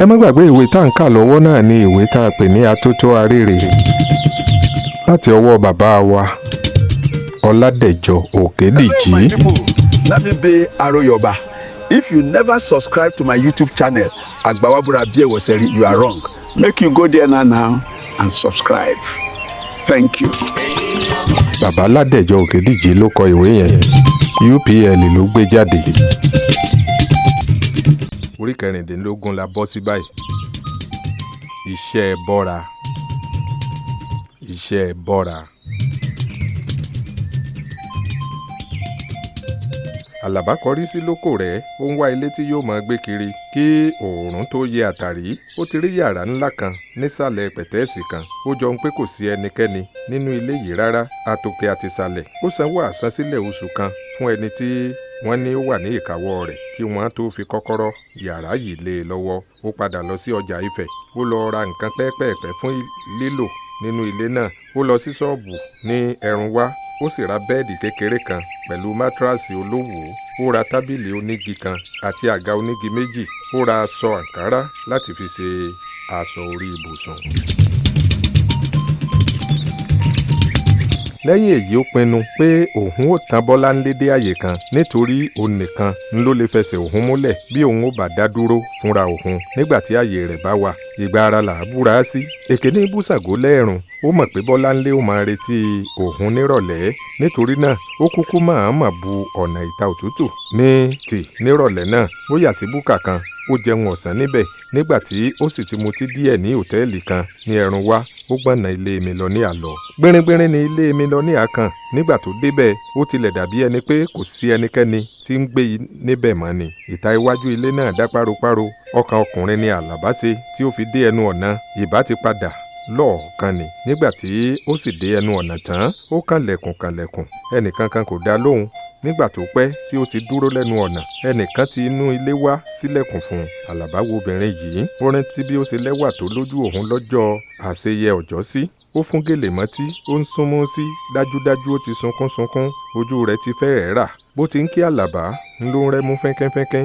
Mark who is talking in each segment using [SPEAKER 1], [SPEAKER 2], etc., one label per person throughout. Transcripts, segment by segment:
[SPEAKER 1] ẹ má gbàgbé ìwé tá à ń kà lọ́wọ́ náà ní ìwé tá a pè ní Atótó Arére láti ọwọ́ bàbá wa Ọládẹ̀jọ Òkédìjí.
[SPEAKER 2] Let me be Aroyoba. If you never subscribe to my YouTube channel, Agbawabura Biewoseri, you are wrong. Make you go there now and subscribe. Thank you.
[SPEAKER 1] Bàbá Ọládẹ̀jọ Òkédìjí ló kọ ìwé yẹn. UPL ló gbé jáde. Orí 14 la bọ́ sí báyìí. Iṣẹ́ bọ́ra. Iṣẹ́ bọ́ra. Àlàbá kọrí sí lóko rẹ̀, ó ń wá ilé tí yóò máa gbé kiri kí oòrùn tó yẹ àtàrí. Ó ti rí yàrá ńlá kan nísàlẹ̀ pẹ̀tẹ́ẹ̀sì kan. Ó jọ ń pé kò sí ẹnikẹ́ni nínú ilé yìí rárá. Àtòkè àtìsàlẹ̀. Ó sanwó àsansílẹ̀ oṣù kan fún ẹni tí wọ́n ní ó wà ní ìkáwọ́ rẹ̀ kí wọ́n tó fi kọ́kọ́rọ́ yàrá yìí lé e lọ́wọ́. Ó padà lọ sí ọjà Ifẹ̀. Ó lọ ra nǹkan pẹ́ẹ́pẹ́ẹ̀pẹ́ fún lílò nínú ilé náà. Ó lọ sí ṣọ́ọ̀bù ní Ẹ̀rùnwá. Ó sì ra bẹ́ẹ̀dì kékeré kan pẹ̀lú mátíráàsì olówùú. Ó ra tábìlì onígi kan àti àga onígi méjì. Ó ra aṣọ àǹkárá láti fi ṣe aṣọ orí ibùsùn. Lẹ́yìn èyí ó pinnu pé òun ó tán Bọ́láńlé dé àyè kan nítorí òun nìkan ló lè fẹsẹ̀ òun múlẹ̀ bí òun ó bá dá dúró fúnra òun nígbà tí àyè rẹ̀ bá wà. Ìgbà ara là á búra sí. Èké ní búṣàgó lẹ́ẹ̀rùn. Ó mọ̀ pé Bọ́láńlé ó máa retí òun nírọ̀lẹ́. Nítorí náà ó kúkú máa bu ọ̀nà ìta òtútù ní nírọ̀lẹ́ náà. Ó yà sí búkà kan. Ó jẹun ọ̀sán níbẹ̀ nígbà tí ó sì ti mutí díẹ̀ ní hòtẹ́ẹ̀lì kan ní Ẹ̀rùnwá. Ó gbọ̀nà ilé Mílíọ̀níà lọ. Gbìnrín-gbìnrín ní ilé Mílíọ̀níà kan. Nígbà tó débẹ̀ ó tilẹ̀ dàbí ẹni pé kò sí ẹnikẹ́ni tí ń gbé níbẹ̀ mọ́ ni. Ìta iwájú ilé náà dá páropáro. Ọkàn ọkùnrin ni Àlàbá ṣe tí ó fi dé ẹnu ọ̀nà. Ìbá ti padà lọ́ọ̀kan ni. Nígbà tí ó sì dé ẹnu ọ̀nà tán ó kànlẹ̀kùn. Ẹnìkankan kò dá lóhùn. Nígbà tó pẹ́ tí ó ti dúró lẹ́nu ọ̀nà ẹnìkan ti inú ilé wá sílẹ̀kùn fún un. Àlàbá wo obìnrin yìí. Ó rántí bí ó ṣe lẹ́wà tó lójú òun lọ́jọ́ àṣeyẹ ọjọ́ sí. Ó fún gèlè mọ́tí. Ó ń súnmọ́ sí. Dájúdájú ó ti sunkún. Ojú rẹ̀ ti fẹ́rẹ̀ẹ́ rà. Bó ti ń kí Àlàbá ló ń rẹ́mú fẹ́nkẹ́fẹ́nkẹ́.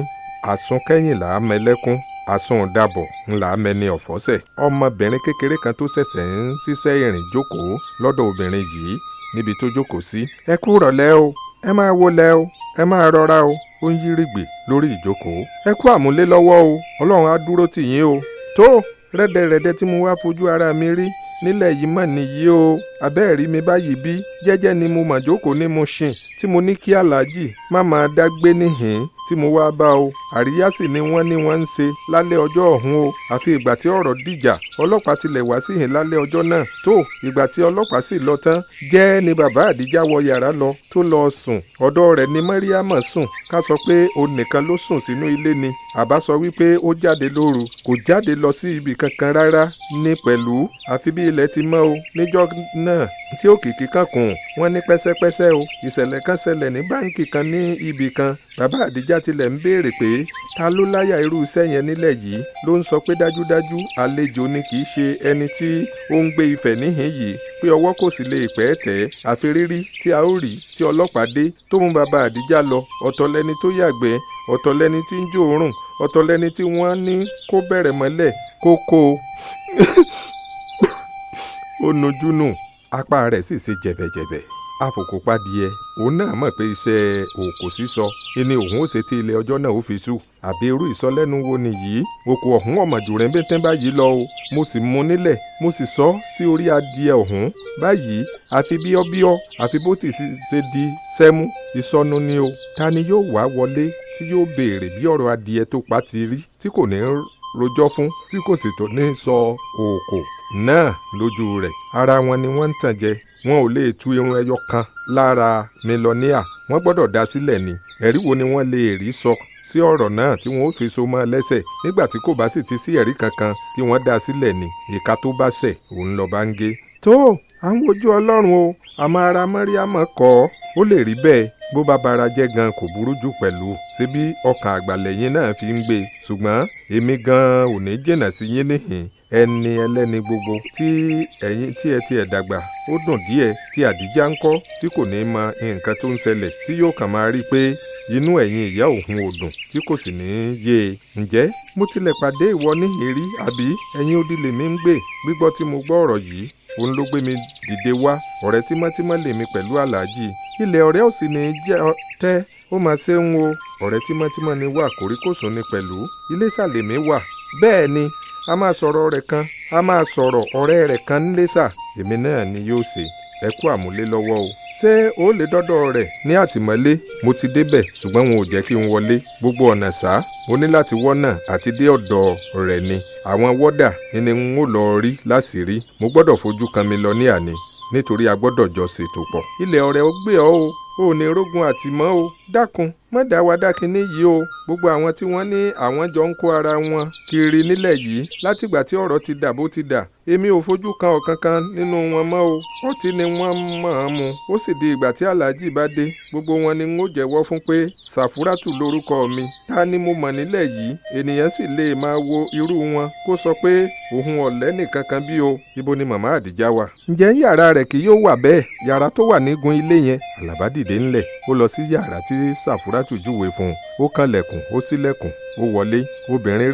[SPEAKER 1] Àsunkẹ́yìn là á mẹlẹ́kún. Àsundàbọ̀ ńlá mẹni ọ̀fọ́sẹ̀. Ọmọbìnrin kékeré kan tó ṣẹ̀ṣẹ̀ ń ṣiṣẹ́ ìrìn jókòó lọ́dọ̀ obìnrin yìí níbi tó jókòó sí. Ẹ kú rọ̀lẹ́ o. Ẹ máa wọlé o. Ẹ máa rọra o. Ó ń yírígbè lórí ìjókòó. Ẹ kú àmúlé lọ́wọ́ o. Ọlọ́run á dúró tì yín o. Tó rẹ́dẹ̀rẹ́dẹ́ tí mo wá fojú ara mi rí nílẹ̀ yìí mọ̀ nìyí o. Abẹ́ẹ̀rí mi báyìí bí jẹ́jẹ́ ni mo mọ̀ jókòó ní Mushin tí mo ní kí Aláàjì má máa dágbé níhìn tí mo wá bá o. Àríyá sì ni wọ́n ń ṣe lálẹ́ ọjọ́ ọ̀hún o. Àfi ìgbà tí ọ̀rọ̀ dìjà ọlọ́pàá tilẹ̀ wá síhìn lálẹ́ ọjọ́ náà. Tó ìgbà tí ọlọ́pàá sì lọ tán jẹ́ ni bàbá Àdíjà wọ yàrá lọ tó lọ sùn. Ọ̀dọ̀ rẹ̀ ni Màríàmọ̀ sùn. Ká sọ pé òun nìkan ló sùn sínú ilé ni. Àbá sọ wípé ó jáde lóru. Kò jáde lọ sí ibì kankan rárá ní pẹ̀lú. Àfi bí ilẹ̀ ti mọ́ o. Níjọ́ náà tí òkìkí kan kùn wọ́n ní pẹ́sẹ́pẹ́sẹ́ o. Ìṣẹ̀lẹ̀ kan ṣẹlẹ̀ ní báǹkì kan ní ibì kan. Bàbá Àdíjà tilẹ̀ ń béèrè pé ta ló láyà irú iṣẹ́ yẹn nílẹ̀ yìí. Ló ń sọ pé dájúdájú àlejò ni kì í ṣe ẹni tí ó ń gbé Ifẹ̀ níhìn yìí. Pé ọwọ́ kò sì lè pẹ́ tẹ̀. Àfi rírí tí a ó rí tí ọlọ́pàá dé tó mú bàbá Àdíjà lọ. Ọ̀tọ̀ lẹni tó yàgbẹ́. Ọ̀tọ̀ lẹni tí ń jòórùn. Ọ̀tọ̀ lẹni tí wọ́n ní kó bẹ̀rẹ̀ mọ́lẹ̀ kókó. Ó nojú nù. Apá rẹ̀ sì ṣe jẹ̀bẹ̀jẹ̀bẹ̀. Afòkópadìẹ òun náà mọ̀ pé iṣẹ́ òkò sísọ ni òun ó ṣe tí ilé ọjọ́ náà ó fi ṣú. Àbí irú ìsọlẹ́nu wo nìyí. Òkò ọ̀hún ọ̀mọ̀jù rẹ̀ ń bẹ́tẹ́ báyìí lọ o. Mo sì mú nílẹ̀ mo sì sọ sí orí adìẹ ọ̀hún. Báyìí àfi bíọ́bíọ́ àfi bó ti ṣe di sẹ́mú ìsọnù ni o. Ta ni yóò wá wọlé tí yóò béèrè bí ọ̀rọ̀ adìẹ tó pa ti rí tí kò ní rojọ́ fún tí kò sì tó ní sọ òkò náà lójú rẹ̀. Ara wọn ni wọ́n ń tàn jẹ. Wọn ò lè tú irun ẹyọ kan lára Mílíọ̀níà. Wọ́n gbọ́dọ̀ dá sílẹ̀ ni. Ẹ̀rí wo ni wọ́n lè rí sọ sí ọ̀rọ̀ náà tí wọ́n ó fi so mọ́ lẹ́sẹ̀ nígbà tí kò bá sì ti sí ẹ̀rí kankan kí wọ́n dá sílẹ̀ ni. Ìka tó bá ṣẹ̀ òun lọ bá ń gé. Tó à ń wojú Ọlọ́run o. Àmọ́ ara Màríàmọ̀ kọ́ ó lè rí bẹ́ẹ̀. Bó bá bara jẹ́ gan kò burú jù pẹ̀lú. Ṣebí ọkàn àgbàlẹ̀yìn náà fi ń gbé. Ṣùgbọ́n èmi gan ò ní jìnnà sí yín níhìn. ẹni ẹlẹ́ni gbogbo tí ẹ̀yin tí ẹ ti ẹ̀ dàgbà ó dùn díẹ̀ tí Àdíjà ń kọ́ tí kò ní mọ nǹkan tó ń ṣẹlẹ̀ tí yóò kàn máa rí i pé inú ẹ̀yin ìyá òun ò dùn tí kò sì ní yé e. ǹjẹ́ mo tilẹ̀ pàdé ìwọ níhìn rí àbí ẹ̀yin odi lèmi ń gbé? gbígbọ́ tí mo gbọ́ ọ̀rọ̀ yìí òun ló gbé mi dìde wá. ọ̀rẹ́ tímọ́tímọ́ lèmi pẹ̀lú Àlàájì. ilẹ̀ ọ̀rẹ́ ò sì ní jẹ́ tẹ́ ó máa ṣe ń wo. ọ̀rẹ́ tímọ́tímọ́ ni wà kòríkòsùn ni pẹ̀lú. Iléṣà lèmi wà. bẹ́ẹ̀ ni a máa sọ̀rọ̀ rẹ̀ kan a máa sọ̀rọ̀ ọ̀rẹ́ rẹ̀ kan níléṣà. èmi náà ni yóò ṣe. ẹ kú àmúlé lọ́wọ́ o. ṣé ó lè dọ́dọ̀ rẹ̀ ní àtìmọ́lé? mo ti débẹ̀ ṣùgbọ́n wọn ò jẹ́ kí n wọlé. gbogbo ọ̀nà sá mo ní láti wọ́nà àti dé ọ̀dọ̀ rẹ̀ ni. àwọn wọ́dà ni n ó lọ rí láṣìírí. mo gbọ́dọ̀ fojú kan mi lọ ní àní nítorí a gbọ́dọ̀ jọ ṣètò pọ̀. ilẹ̀ ọ̀rẹ́ ó gbé ọ o ò ní rógun àtìmọ́ o. dákun má dá wa dákin níyìí o. gbogbo àwọn tí wọ́n ní àwọn jọ ń kó ara wọn kiri nílẹ̀ yìí látìgbà tí ọ̀rọ̀ ti dà bó ti dà èmi ò fojú kan ọ̀kankan nínú wọn mọ́ o. ọtí ni wọ́n mọ̀ ọ́n mu. ó sì di ìgbà tí Àlàájì bá dé gbogbo wọn ni n ó jẹ́wọ́ fún pé Sàfúrátù lórúkọ mi. ta ni mo mọ̀ nílẹ̀ yìí? ènìyàn sì lè máa wo irú wọn kó sọ pé òun ọ̀lẹ́ nìkan kan bí o. ibo ni màmá Àdíjà wà? ǹjẹ́ yàrá rẹ̀ kì yóò wà bẹ́ẹ̀? yàrá tó wà nígun ilé yẹn. Àlàbá dìde ńlẹ̀ ó lọ sí yàrá tí Sàfúrátù júwe fún un. ó kànlẹ̀kùn ó ṣílẹ̀kùn ó wọlé. obìnrin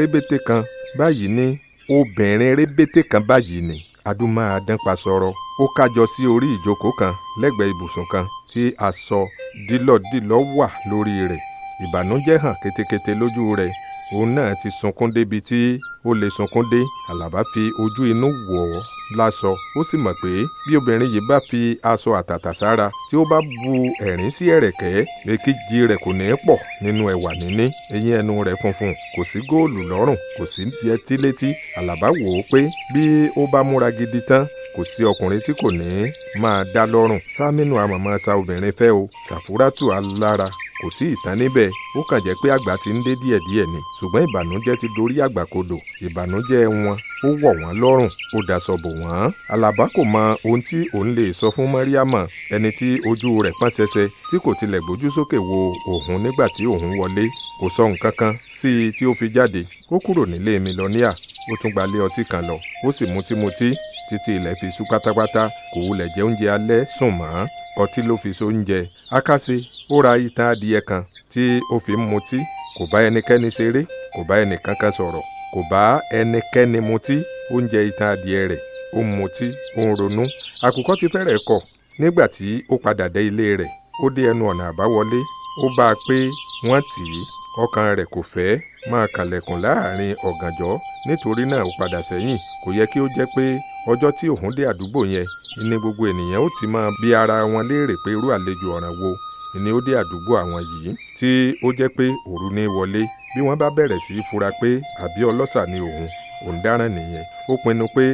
[SPEAKER 1] rébété kan báyìí ni adúmáadánpa sọ̀rọ̀. ó kájọ sí orí ìjókòó kan lẹ́gbẹ̀ẹ́ ibùsùn kan tí aṣọ dílọ̀dílọ̀ wà lórí rẹ̀. ìbànújẹ́ hàn ketekete lójú rẹ̀. òun náà ti sunkún débi tí ó lè sunkún dé. Àlàbá fi ojú inú wọ̀ ọ́ láṣọ. ó sì mọ̀ pé bí obìnrin yìí bá fi aṣọ àtàtà sára tí ó bá bu ẹ̀rín sí ẹ̀rẹ̀kẹ́ èkejì rẹ̀ kò ní pọ̀ nínú ẹwà níní. eyín ẹnu rẹ̀ funfun kò sí góòlù lọ́rùn kò sí yẹtí létí. Àlàbá wò ó pé bí ó bá múra gidi tán kò sí ọkùnrin tí kò ní máa dá lọ́rùn. Sámínù àmọ̀mọ́ sa obìnrin fẹ́ o. Sàfúrátù alára kò tí ì tán níbẹ̀. ó kàn jẹ́ pé àgbà ti ń dé díẹ̀díẹ̀ ni. ṣùgbọ́n ìbànújẹ́ ti dorí àgbà kodò. ìbànújẹ́ wọn ó wọ̀ wọ́n lọ́rùn ó daṣọ bò wọ́n. Àlàbá kò mọ ohun tí òun lè sọ fún Màríàmà ẹni tí ojú rẹ̀ pọ́n ṣẹṣẹ tí kò tilẹ̀ gbójú sókè wo òun nígbà tí òun wọlé. kò sọ nǹkan kan sí i tí ó fi jáde. ó kúrò nílé mílíọ̀nìyà ó tún gbalé ọtí kan lọ. ó sì mutí títí ilẹ̀ fi ṣú pátápátá. kò wulẹ̀ jẹ oúnjẹ alẹ́ sùn mọ́. ọtí ló fi sóúnjẹ. Àkàsè ó ra itan adìẹ kan tí ó fi ń mutí. kò bá ẹnikẹ́ni ṣeré kò bá ẹnìkankan sọ̀rọ̀ kò bá ẹnikẹ́ni mutí. oúnjẹ itan adìẹ rẹ̀ ó ń mutí ó ń ronú. àkùkọ ti fẹ́rẹ̀ kọ̀. nígbà tí ó padà dé ilé rẹ̀ ó dé ẹnu ọ̀nà àbáwọlé. ó bá a pé wọ́n tì í. ọkàn rẹ̀ kò fẹ́ máa kànlẹ̀kùn láàrin ọ̀gànjọ́. nítorí náà ó padà sẹ́yìn. kò yẹ kí ó jẹ́ pé ọjọ́ tí òun dé àdúgbò yẹn ni gbogbo ènìyàn ó ti máa bi ara wọn léèrè pé irú àlejò ọ̀ràn wo ni ó dé àdúgbò àwọn yìí tí ó jẹ́ pé òru ní wọlé. bí wọ́n bá bẹ̀rẹ̀ sí í fura pé àbí ọlọ́ṣà ni òun dáràn nìyẹn. ó pinnu pé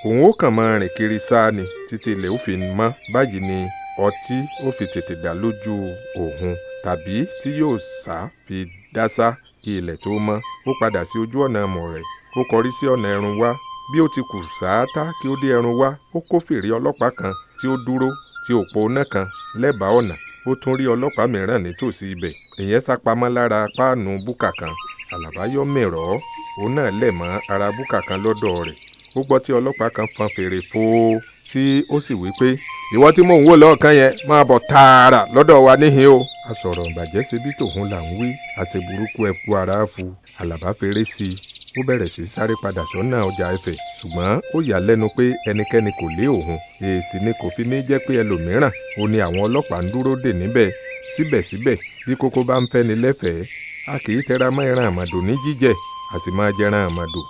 [SPEAKER 1] òun ó kàn máa rìn kiri sáà ni títí ilẹ̀ ó fi mọ́. báyìí ni ọtí ó fi tètè dá lójú òun tàbí tí yóò sá fi dásá kí ilẹ̀ tó mọ́. ó padà sí ojú ọ̀nà ọmọ rẹ̀. ó kọrí sí ọ̀nà ẹ̀rùn wá. bí ó ti kù sáátá kí ó dé ẹ̀rùn wá ó kó fèrè ọlọ́pàá kan tí ó dúró tí òpó iná kan lẹ́bàá ọ̀nà. ó tún rí ọlọ́pàá mìíràn nítòsí ibẹ̀. ìyẹn sápamọ́ lára páànù búkà kan. Àlàbá yọ́ mẹ̀rọ́ òun náà lẹ̀ mọ́ ara búkà kan lọ́dọ̀ rẹ̀. ó gbọ́ tí ọlọ́pàá kan fọn fèrè fòó tí ó sì wí pé ìwọ tí mò ń wò lọ́ọ̀kan yẹn máa bọ̀ tààrà lọ́dọ̀ wa níhìn o. asọ̀rọ̀ ìbàjẹ́ ṣe bí tòun là ń wí. àṣeburúkú ẹ̀kú ara fu. Àlàbá fèrè sí i. ó bẹ̀rẹ̀ sí sáré padà sọ́nà ọjà Ifẹ̀. ṣùgbọ́n ó yà lẹ́nu pé ẹnikẹ́ni kò lé òun. èsì ni kò fi ní jẹ́ pé ẹlòmíràn ó ní àwọn ọlọ́pàá ń dúró dè níbẹ̀. síbẹ̀síbẹ̀ bí kókó bá ń fẹ́ni lẹ́fẹ̀ẹ́ a kì í tẹra mọ́ ẹran àmàdò ní jíjẹ. a sì máa jẹran àmàdò.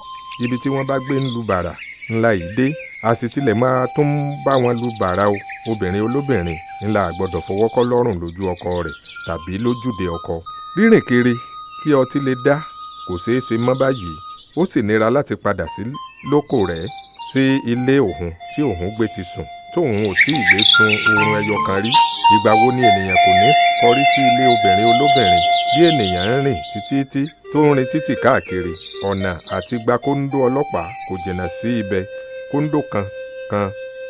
[SPEAKER 1] ibi tí wọ́n bá gbé ń lu bàrà ńlá yìí dé a sì tilẹ̀ máa tún bá wọn lu bàrà o. obìnrin olóbìnrin ńlá àgbọ̀dọ̀ fọwọ́kọ́ lọ́rùn lójú ọkọ rẹ̀ tàbí lójúde ọkọ. rírìn kiri kí ọtí lè dá kò ṣeé ṣe mọ́ báyìí. ó sì nira láti padà sí lóko rẹ̀ sí ilé òun tí òun gbé ti sùn tóun ò tí ì lè sun oorun ẹyọ kan rí. ìgbà wo ni ènìyàn kò ní kọrí sí ilé obìnrin olóbìnrin bí ènìyàn ń rìn títí tó ń rin títì káàkiri. ọ̀nà àti gba kóńdó ọlọ́pàá kò jìnnà sí ibẹ̀. kóńdó kan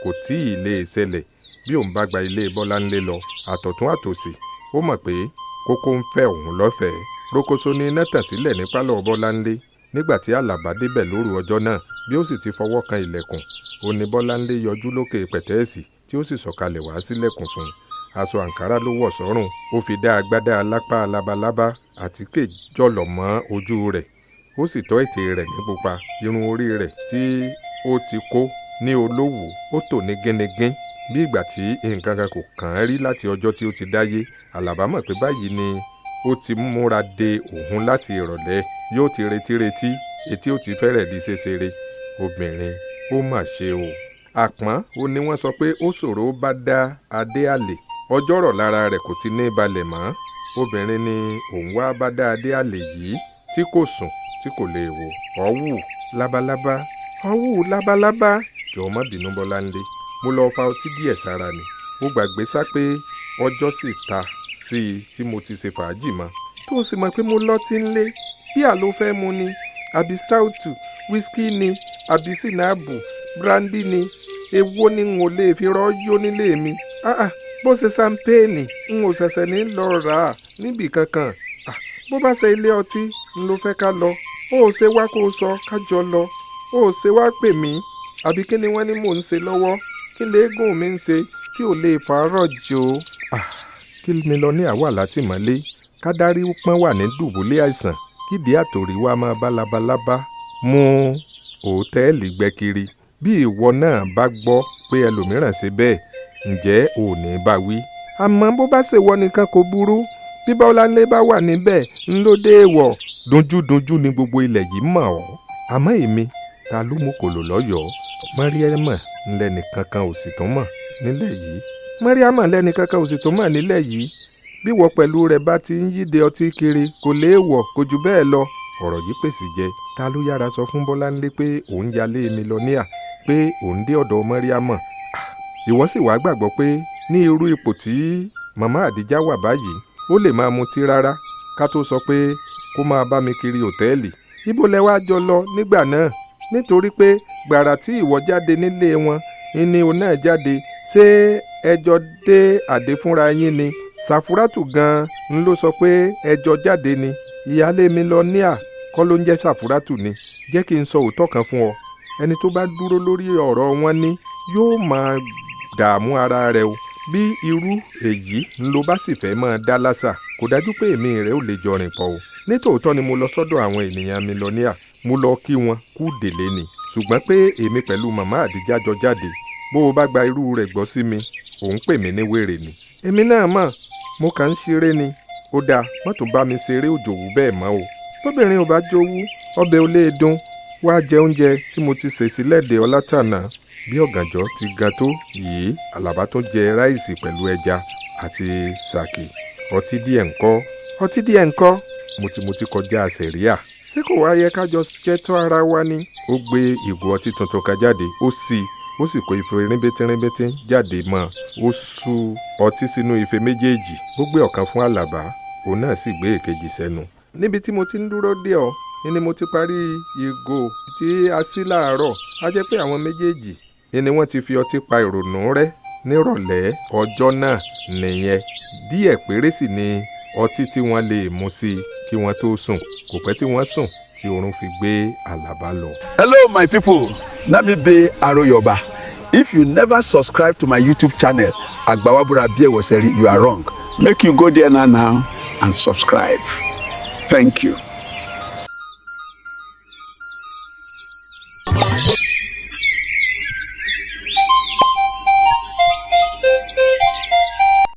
[SPEAKER 1] kò tí ì lè ṣẹlẹ̀ bí òun bá gba ilé Bọ́láńlé lọ àtọ̀tún àtòsì. ó mọ̀ pé kókó ń fẹ́ òun lọ́fẹ̀ẹ́. rókóso ní iná tàn sílẹ̀ ní pálọ̀ Bọ́láńlé. nígbà tí àlàbá débẹ̀ lóru ọjọ́ náà bí ó sì ti fọwọ́ kan ilẹ̀kùn ó ní bọ́láńlé yọjú lókè pẹ̀tẹ́ẹ̀sì tí ó sì sọ̀kalẹ̀ wá sílẹ̀kùn fún un. aṣọ àǹkárá ló wọ̀ sọ́rùn, ó fi dá agbádá alápá labalábá àtíkè jọ̀lọ̀ mọ́ ojú rẹ̀, ó sì tọ́ ètè rẹ̀ ní pupa, irun orí rẹ̀ tí ó ti kó ní olówù ó tò ní gínígín bí ìgbà tí nǹkan kan kò kàn án rí láti ọjọ́ tí ó ti dáyé. àlàbá mọ̀ pé báyìí ni ó ti múra de òun láti ìrọ̀lẹ́, yóò ti retí etí ó ti fẹ́rẹ̀ di ṣeṣere. obìnrin ó mà ṣe o. àpọ́n ó ní wọ́n sọ pé ó ṣòro bá dá adé àlè, ọjọ́rọ̀ lára rẹ̀ kò ti ní balẹ̀ mọ́. obìnrin ni òun wá bá dá adé àlè yìí tí kò sùn tí kò lè wò. ọ̀wù labalábá, ọ̀wù labalábá, jọ̀ọ́ má bínú Bọ́láńlé, mo lọ fa ọtí díẹ̀ sára ni, mo gbàgbé sá pé ọjọ́ sì ta sí i tí mo ti ṣe fàájì mọ́. tó sì mọ̀ pé mo lọ́tí ńlé, bíà ló fẹ́ mu ni àbí stoutu, wíṣkì ni àbí sinabu, brandy ni, èwo ni n ò lè fi rọ́yọ́ nílé mi. bó ṣe ṣàmpéènì n ò ṣẹ̀ṣẹ̀ ní lọ rà á níbì kankan. bó bá ṣe ilé ọtí n ló fẹ́ ká lọ, ó ṣe wá kó sọ ká jọ lọ, ó ṣe wá pè mí, àbí kí ni wọ́n ní mò ń ṣe lọ́wọ́, kí léegun mi ń ṣe tí ò lè fàárọ̀ jò. kí mi lọ ní àwa látìmọ́lé, kádárí pọ́n wà ní dùbúlẹ̀ àìsàn, kídìí àtòrí wa máa bá labalábá mú òtẹ́ẹ̀lì gbẹ́kiri. bí ìwọ náà bá gbọ́ pé ẹlòmíràn ṣe bẹ́ẹ̀, ǹjẹ́ ò ní bá wí? àmọ́ bó bá ṣe wọ nìkan kò burú, bí Bọ́láńlé bá wà níbẹ̀ ń ló dé èèwọ̀. dunjúdunjú ni gbogbo ilẹ̀ yìí mọ̀ ọ́. àmọ́ èmi ta ló mú kòlò lọ́yọ̀ọ́? Mọ́ríámọ̀ ńlẹ́nìkan kan ò sì tún mọ̀ nílẹ̀ yìí. Mọ́ríámọ̀ ńlẹ́nìkan kan ò sì tún mọ̀ nílẹ̀ yìí. bí wọ́n pẹ̀lú rẹ̀ bá ti ń yíde ọtí kiri kò léèwọ̀ kò jù bẹ́ẹ̀ lọ. ọ̀rọ̀ yìí pèsè jẹ. ta ló yára sọ fún Bọ́láńlé pé òun yalé mílíọ̀nìà, pé òun dé ọ̀dọ̀ Mọ́ríámọ̀? ìwọ sì wá gbàgbọ́ pé ní irú ipò tí màmá Àdíjà wà báyìí ó lè máa mutí rárá ká tó sọ pé kó máa bá mi kiri òtẹ́ẹ̀lì. ibo lẹ wá jọ lọ nígbà náà? nítorí pé gbàrà tí ìwọ jáde nílé wọn ni òun náà jáde. ṣé ẹjọ́ dé àdé fúnra yín ni? Sàfúrátù gan-an ń ló sọ pé ẹjọ́ jáde ni. ìyáálé mílíọ̀nìà kọ́ ló ń jẹ́ Sàfúrátù ni. jẹ́ kí n sọ òótọ́ kan fún ọ, ẹni tó bá dúró lórí ọ̀rọ̀ wọn ní yóò máa dààmú ara rẹ̀ o. bí irú èyí ń lo bá sì fẹ́ máa dá lásà, kò dájú pé èmi rẹ̀ ò lè jọ rìn pọ̀ o. nítòótọ́ ni mo lọ sọ́dọ̀ àwọn ènìyàn mílíọ̀nìà, mo lọ kí wọn kú délé ni, ṣùgbọ́n pé èmi pẹ̀lú màmá Àdíjà jọ jáde. bó o bá gba irú rẹ̀ gbọ́ sí mi, òun pè mí ní wèrè ni. èmi náà mọ̀, mo kàn ń ṣeré ni. ó dáa, má tún bá mi ṣeré òjòwú bẹ́ẹ̀ mọ́ o. tóbìnrin ò bá jowú, ọbẹ̀ ò lè dùn. wá jẹ oúnjẹ tí mo ti sè sílẹ̀ dé ọlátànà. bí ọ̀gànjọ́ ti ga tó yìí, àlàbá tó jẹ ráìsì pẹ̀lú ẹja àti sàkì. ọtí díẹ̀ ńkọ́? ọtí díẹ̀ ńkọ́? mutí kọjá àṣẹríà. ṣé kò wá yẹ ká jọ jẹ́ tọ́ ara wa ni? ó gbé ìgò ọtí tuntun kan jáde, ó sì kó ife rínbẹ́tínrínbẹ́tín jáde mọ́. ó sú ọtí sínú ife méjèèjì, ó gbé ọ̀kan fún àlàbá, òun náà sì gbé èkejì sẹ́nu. níbi tí mo ti ń dúró dè ọ́ ni mo ti parí ìgò tí a sí láàárọ̀. a jẹ́ pé àwọn méjèèjì ni wọ́n ti fi ọtí pa ìrònú rẹ́ nírọ̀lẹ́ ọjọ́ náà nìyẹn. díẹ̀ péré sì ni ọtí tí wọ́n lè mu sí kí wọ́n tó sùn. kò pẹ́ tí wọ́n sùn tí oorun fi gbé àlàbá lọ.
[SPEAKER 2] Hello my people, Namibe Aroyoba. If you never subscribe to my YouTube channel Agbawabura Biewoseri, you are wrong. Make you go there now and subscribe. Thank you.